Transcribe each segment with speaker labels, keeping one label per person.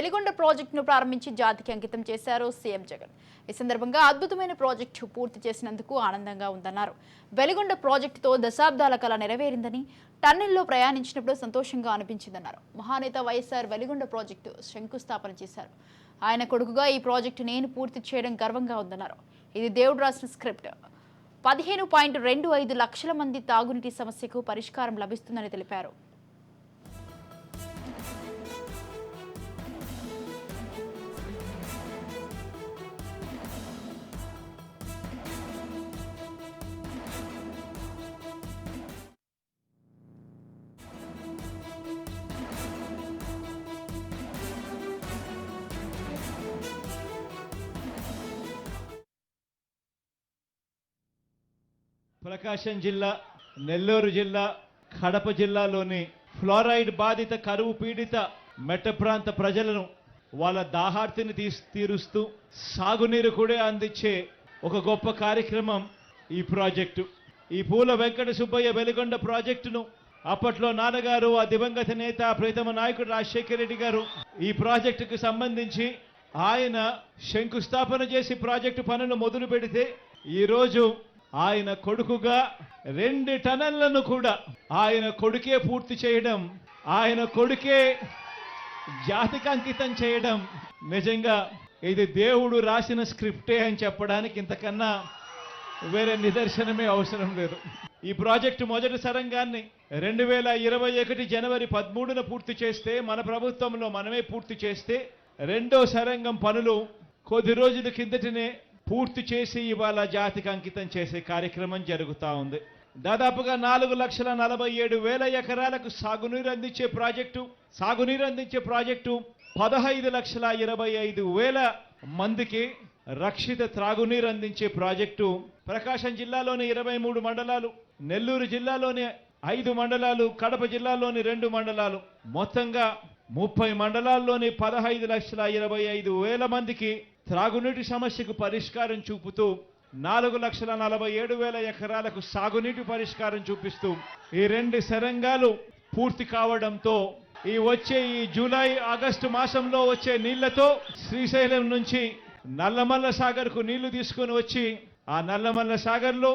Speaker 1: వెలిగొండ ప్రాజెక్టును ప్రారంభించి జాతికి అంకితం చేశారు సీఎం జగన్. ఈ సందర్భంగా అద్భుతమైన ప్రాజెక్టు పూర్తి చేసినందుకు ఆనందంగా ఉందన్నారు. వెలిగొండ ప్రాజెక్టుతో దశాబ్దాల కల నెరవేరిందని, టన్నెల్లో ప్రయాణించినప్పుడు సంతోషంగా అనిపించిందన్నారు. మహానేత వైఎస్ఆర్ వెలిగొండ ప్రాజెక్టు శంకుస్థాపన చేశారు. ఆయన కొడుకుగా ఈ ప్రాజెక్టు నేను పూర్తి చేయడం గర్వంగా ఉందన్నారు. ఇది దేవుడు రాసిన స్క్రిప్ట్. 15.25 లక్షల మంది తాగునీటి సమస్యకు పరిష్కారం లభిస్తుందని తెలిపారు.
Speaker 2: ప్రకాశం జిల్లా, నెల్లూరు జిల్లా, కడప జిల్లాలోని ఫ్లోరైడ్ బాధిత కరువు పీడిత మెట్ట ప్రాంత ప్రజలను వాళ్ళ దాహార్తిని తీరుస్తూ సాగునీరు కూడా అందించే ఒక గొప్ప కార్యక్రమం ఈ ప్రాజెక్టు. ఈ పూల వెంకట సుబ్బయ్య వెలిగొండ ప్రాజెక్టును అప్పట్లో నాన్నగారు, ఆ దివంగత నేత ప్రీతమ నాయకుడు రాజశేఖర రెడ్డి గారు ఈ ప్రాజెక్టుకు సంబంధించి ఆయన శంకుస్థాపన చేసి ప్రాజెక్టు పనులు మొదలు పెడితే ఈరోజు ఆయన కొడుకుగా 2 టన్నులను కూడా ఆయన కొడుకే పూర్తి చేయడం, ఆయన కొడుకే జాతికి అంకితం చేయడం నిజంగా ఇది దేవుడు రాసిన స్క్రిప్టే అని చెప్పడానికి ఇంతకన్నా వేరే నిదర్శనమే అవసరం లేదు. ఈ ప్రాజెక్టు మొదటి సరంగాన్ని 2021 జనవరి 13న పూర్తి చేస్తే, మన ప్రభుత్వంలో మనమే పూర్తి చేస్తే, రెండో సరంగం పనులు కొద్ది రోజుల కిందటనే పూర్తి చేసి ఇవాళ జాతికి అంకితం చేసే కార్యక్రమం జరుగుతూ ఉంది. దాదాపుగా 4,47,000 ఎకరాలకు సాగునీరు అందించే ప్రాజెక్టు 15,25,000 మందికి రక్షిత త్రాగునీరు అందించే ప్రాజెక్టు. ప్రకాశం జిల్లాలోని 23 మండలాలు, నెల్లూరు జిల్లాలోని 5 మండలాలు, కడప జిల్లాలోని 2 మండలాలు, మొత్తంగా 30 మండలాల్లోని 15,25,000 మందికి త్రాగునీటి సమస్యకు పరిష్కారం చూపుతూ 4,47,000 ఎకరాలకు సాగునీటి పరిష్కారం చూపిస్తూ ఈ 2 సరంగాలు పూర్తి కావడంతో ఈ జూలై ఆగస్టు మాసంలో వచ్చే నీళ్లతో శ్రీశైలం నుంచి నల్లమల్ల సాగర్కు నీళ్లు తీసుకొని వచ్చి ఆ నల్లమల్ల సాగర్లో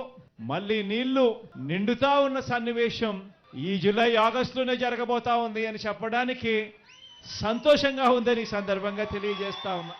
Speaker 2: మళ్ళీ నీళ్లు నిండుతా ఉన్న సన్నివేశం ఈ జూలై ఆగస్టులోనే జరగబోతా ఉంది అని చెప్పడానికి సంతోషంగా ఉందని సందర్భంగా తెలియజేస్తా ఉన్నా.